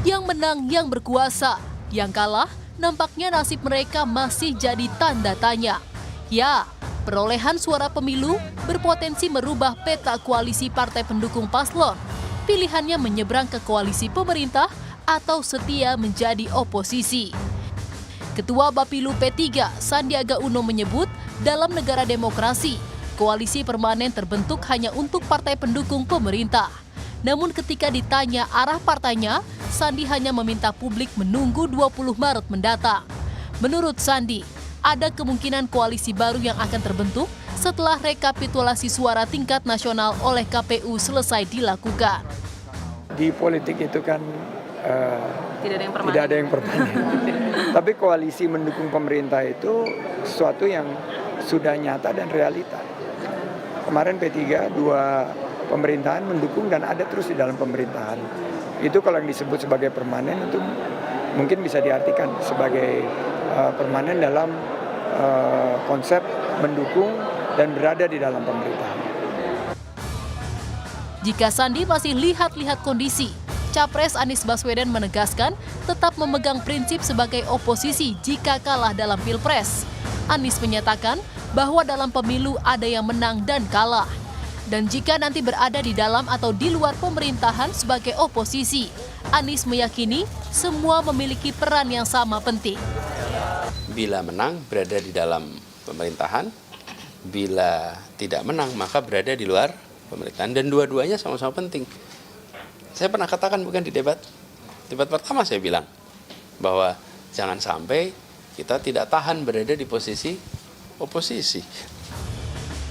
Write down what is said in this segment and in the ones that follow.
Yang menang yang berkuasa, yang kalah nampaknya nasib mereka masih jadi tanda tanya. Ya, perolehan suara pemilu berpotensi merubah peta koalisi partai pendukung paslon. Pilihannya menyeberang ke koalisi pemerintah atau setia menjadi oposisi. Ketua Bapilu P3, Sandiaga Uno menyebut dalam negara demokrasi, koalisi permanen terbentuk hanya untuk partai pendukung pemerintah. Namun ketika ditanya arah partainya, Sandi hanya meminta publik menunggu 20 Maret mendatang. Menurut Sandi, ada kemungkinan koalisi baru yang akan terbentuk setelah rekapitulasi suara tingkat nasional oleh KPU selesai dilakukan. Di politik itu kan tidak ada yang permanen. Tapi koalisi mendukung pemerintah itu sesuatu yang sudah nyata dan realita. Kemarin P3 dua pemerintahan mendukung dan ada terus di dalam pemerintahan. Itu kalau yang disebut sebagai permanen itu mungkin bisa diartikan sebagai permanen dalam konsep mendukung dan berada di dalam pemerintahan. Jika Sandi masih lihat-lihat kondisi, Capres Anies Baswedan menegaskan tetap memegang prinsip sebagai oposisi jika kalah dalam Pilpres. Anies menyatakan bahwa dalam pemilu ada yang menang dan kalah. Dan jika nanti berada di dalam atau di luar pemerintahan sebagai oposisi, Anies meyakini semua memiliki peran yang sama penting. Bila menang berada di dalam pemerintahan, bila tidak menang maka berada di luar pemerintahan, dan dua-duanya sama-sama penting. Saya pernah katakan bukan di debat pertama saya bilang bahwa jangan sampai kita tidak tahan berada di posisi oposisi.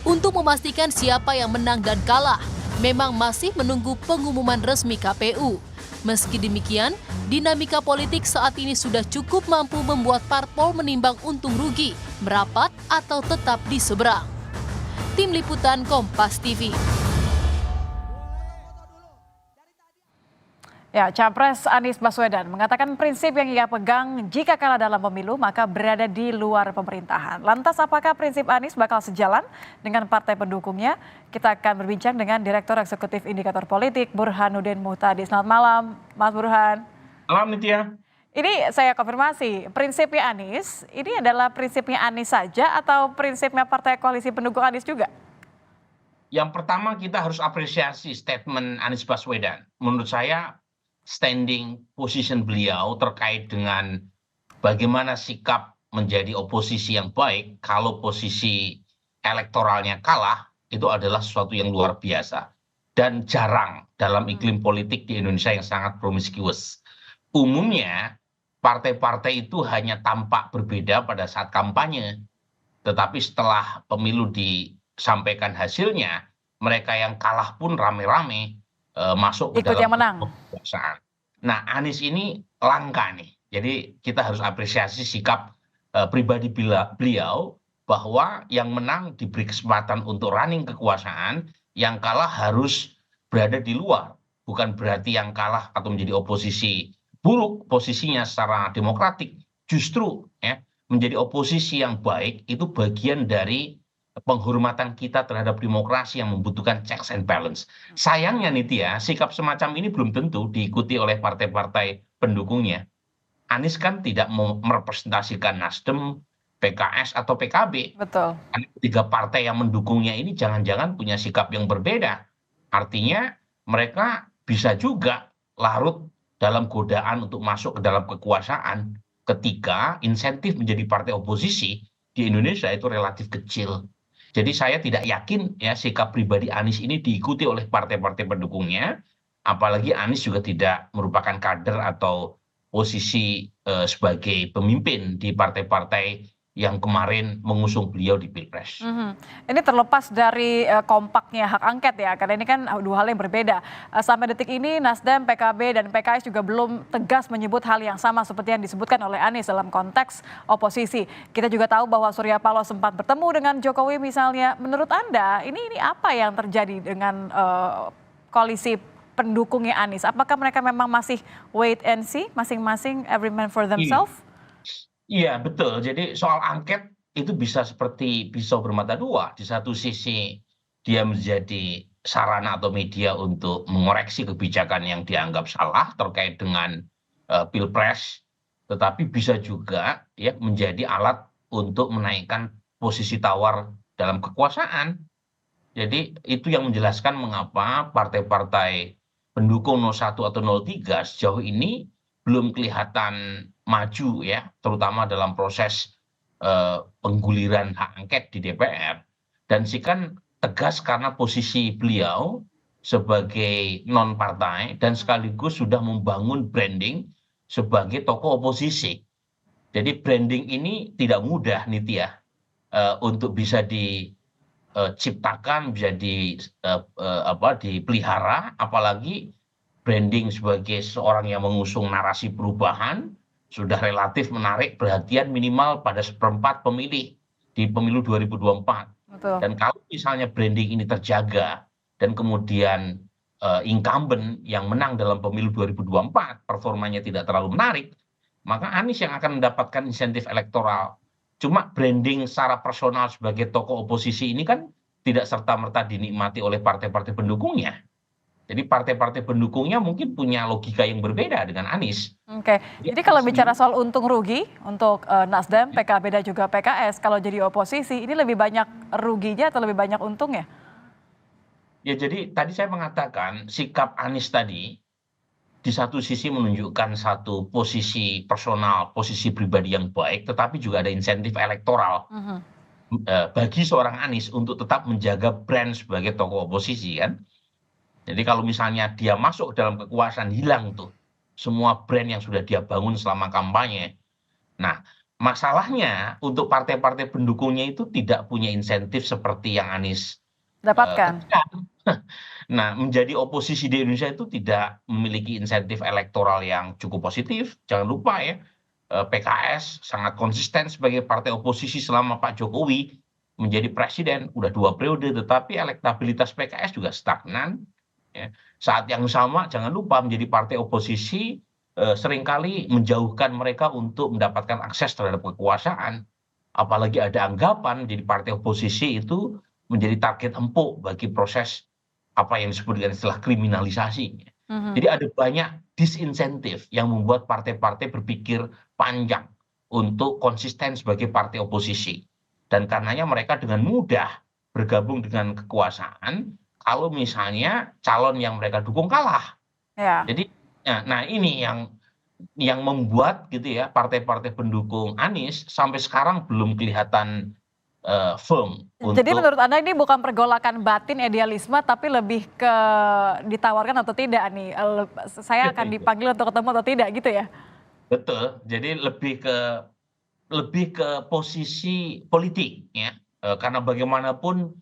Untuk memastikan siapa yang menang dan kalah, memang masih menunggu pengumuman resmi KPU. Meski demikian, dinamika politik saat ini sudah cukup mampu membuat parpol menimbang untung rugi, merapat atau tetap di seberang. Tim Liputan Kompas TV. Ya, Capres Anies Baswedan mengatakan prinsip yang ia pegang jika kalah dalam pemilu maka berada di luar pemerintahan. Lantas apakah prinsip Anies bakal sejalan dengan partai pendukungnya? Kita akan berbincang dengan Direktur Eksekutif Indikator Politik Burhanuddin Muhtadi. Selamat malam, Mas Burhan. Malam Nitya. Ini saya konfirmasi, prinsipnya Anies, ini adalah prinsipnya Anies saja atau prinsipnya partai koalisi pendukung Anies juga? Yang pertama kita harus apresiasi statement Anies Baswedan. Menurut saya standing position beliau terkait dengan bagaimana sikap menjadi oposisi yang baik kalau posisi elektoralnya kalah itu adalah sesuatu yang luar biasa dan jarang dalam iklim politik di Indonesia yang sangat promiskuous. Umumnya partai-partai itu hanya tampak berbeda pada saat kampanye, tetapi setelah pemilu disampaikan hasilnya, mereka yang kalah pun rame-rame masuk ke ikut dalam yang menang. kekuasaan. Nah, Anies ini langka nih. Jadi kita harus apresiasi sikap pribadi beliau bahwa yang menang diberi kesempatan untuk running kekuasaan, yang kalah harus berada di luar. Bukan berarti yang kalah atau menjadi oposisi buruk posisinya secara demokratik. Justru ya, menjadi oposisi yang baik itu bagian dari penghormatan kita terhadap demokrasi yang membutuhkan checks and balance. Sayangnya Nitya, sikap semacam ini belum tentu diikuti oleh partai-partai pendukungnya. Anies kan tidak merepresentasikan Nasdem, PKS atau PKB. Betul. Tiga partai yang mendukungnya ini jangan-jangan punya sikap yang berbeda. Artinya mereka bisa juga larut dalam godaan untuk masuk ke dalam kekuasaan ketika insentif menjadi partai oposisi di Indonesia itu relatif kecil. Jadi saya tidak yakin ya sikap pribadi Anies ini diikuti oleh partai-partai pendukungnya, apalagi Anies juga tidak merupakan kader atau posisi sebagai pemimpin di partai-partai yang kemarin mengusung beliau di Pilpres. Ini terlepas dari kompaknya hak angket ya, karena ini kan dua hal yang berbeda. Sampai detik ini Nasdem, PKB, dan PKS juga belum tegas menyebut hal yang sama seperti yang disebutkan oleh Anies dalam konteks oposisi. Kita juga tahu bahwa Surya Paloh sempat bertemu dengan Jokowi misalnya. Menurut Anda, ini apa yang terjadi dengan koalisi pendukungnya Anies? Apakah mereka memang masih wait and see, masing-masing every man for themselves? Iya, betul. Jadi soal angket itu bisa seperti pisau bermata dua. Di satu sisi dia menjadi sarana atau media untuk mengoreksi kebijakan yang dianggap salah terkait dengan pilpres, tetapi bisa juga ya menjadi alat untuk menaikkan posisi tawar dalam kekuasaan. Jadi itu yang menjelaskan mengapa partai-partai pendukung 01 atau 03 sejauh ini belum kelihatan maju ya, terutama dalam proses pengguliran hak angket di DPR. Dan kan tegas karena posisi beliau sebagai non partai dan sekaligus sudah membangun branding sebagai tokoh oposisi. Jadi branding ini tidak mudah Nitya untuk bisa diciptakan, bisa dipelihara, apalagi branding sebagai seorang yang mengusung narasi perubahan sudah relatif menarik perhatian minimal pada seperempat pemilih di pemilu 2024. Betul. Dan kalau misalnya branding ini terjaga dan kemudian incumbent yang menang dalam pemilu 2024 performanya tidak terlalu menarik, maka Anies yang akan mendapatkan insentif elektoral. Cuma branding secara personal sebagai tokoh oposisi ini kan tidak serta-merta dinikmati oleh partai-partai pendukungnya. Jadi partai-partai pendukungnya mungkin punya logika yang berbeda dengan Anies. Oke, jadi kalau bicara soal untung rugi untuk Nasdem, PKB dan juga PKS, kalau jadi oposisi ini lebih banyak ruginya atau lebih banyak untungnya? Ya jadi tadi saya mengatakan sikap Anies tadi di satu sisi menunjukkan satu posisi personal, posisi pribadi yang baik, tetapi juga ada insentif elektoral bagi seorang Anies untuk tetap menjaga brand sebagai tokoh oposisi kan. Jadi kalau misalnya dia masuk dalam kekuasaan, hilang tuh semua brand yang sudah dia bangun selama kampanye. Nah, masalahnya untuk partai-partai pendukungnya itu tidak punya insentif seperti yang Anies Dapatkan. Nah, menjadi oposisi di Indonesia itu tidak memiliki insentif elektoral yang cukup positif. Jangan lupa ya, PKS sangat konsisten sebagai partai oposisi selama Pak Jokowi menjadi presiden, udah 2 periode, tetapi elektabilitas PKS juga stagnan. Ya. Saat yang sama jangan lupa menjadi partai oposisi seringkali menjauhkan mereka untuk mendapatkan akses terhadap kekuasaan. Apalagi ada anggapan menjadi partai oposisi itu menjadi target empuk bagi proses apa yang disebut dengan istilah kriminalisasi. Jadi ada banyak disinsentif yang membuat partai-partai berpikir panjang untuk konsisten sebagai partai oposisi. Dan karenanya mereka dengan mudah bergabung dengan kekuasaan kalau misalnya calon yang mereka dukung kalah. Ya. Jadi, nah ini yang membuat gitu ya partai-partai pendukung Anies sampai sekarang belum kelihatan firm. Jadi menurut Anda ini bukan pergolakan batin idealisme, tapi lebih ke ditawarkan atau tidak nih, saya akan dipanggil untuk ketemu atau tidak gitu ya? Betul. Jadi lebih ke posisi politik ya, karena bagaimanapun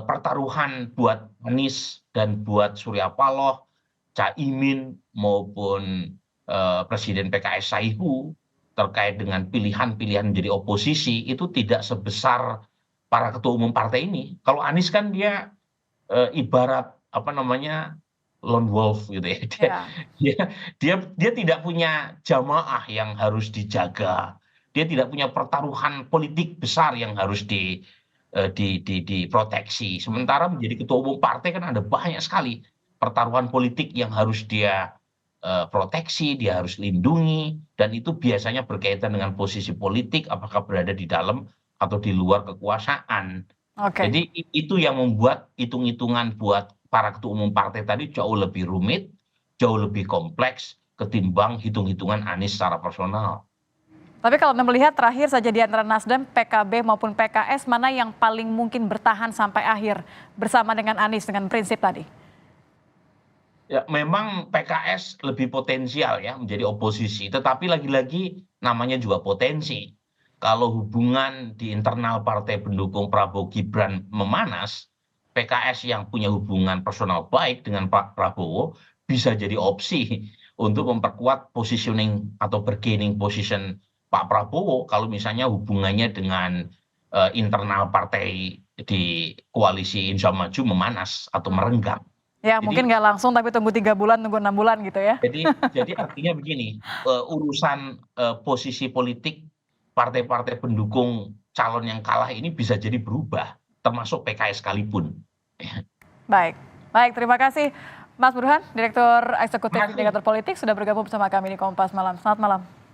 pertaruhan buat Anies dan buat Surya Paloh, Caimin maupun Presiden PKS Saihu terkait dengan pilihan-pilihan menjadi oposisi itu tidak sebesar para ketua umum partai ini. Kalau Anies kan dia ibarat lone wolf gitu ya. Dia tidak punya jamaah yang harus dijaga. Dia tidak punya pertaruhan politik besar yang harus diproteksi. Sementara menjadi ketua umum partai kan ada banyak sekali pertaruhan politik yang harus dia proteksi, dia harus lindungi, dan itu biasanya berkaitan dengan posisi politik, apakah berada di dalam atau di luar kekuasaan. Jadi itu yang membuat hitung-hitungan buat para ketua umum partai tadi jauh lebih rumit, jauh lebih kompleks ketimbang hitung-hitungan Anies secara personal. Tapi kalau Anda melihat terakhir saja di antara Nasdem, PKB maupun PKS, mana yang paling mungkin bertahan sampai akhir bersama dengan Anies dengan prinsip tadi? Ya, memang PKS lebih potensial ya menjadi oposisi, tetapi lagi-lagi namanya juga potensi. Kalau hubungan di internal partai pendukung Prabowo Gibran memanas, PKS yang punya hubungan personal baik dengan Pak Prabowo bisa jadi opsi untuk memperkuat positioning atau bargaining position Pak Prabowo kalau misalnya hubungannya dengan internal partai di koalisi Indonesia Maju memanas atau merenggang. Ya, jadi, mungkin nggak langsung tapi tunggu 3 bulan, tunggu 6 bulan gitu ya. Jadi artinya begini, urusan posisi politik partai-partai pendukung calon yang kalah ini bisa jadi berubah, termasuk PKS sekalipun. Baik, terima kasih Mas Burhan, Direktur Eksekutif Indikator Politik, sudah bergabung bersama kami di Kompas Malam. Selamat malam.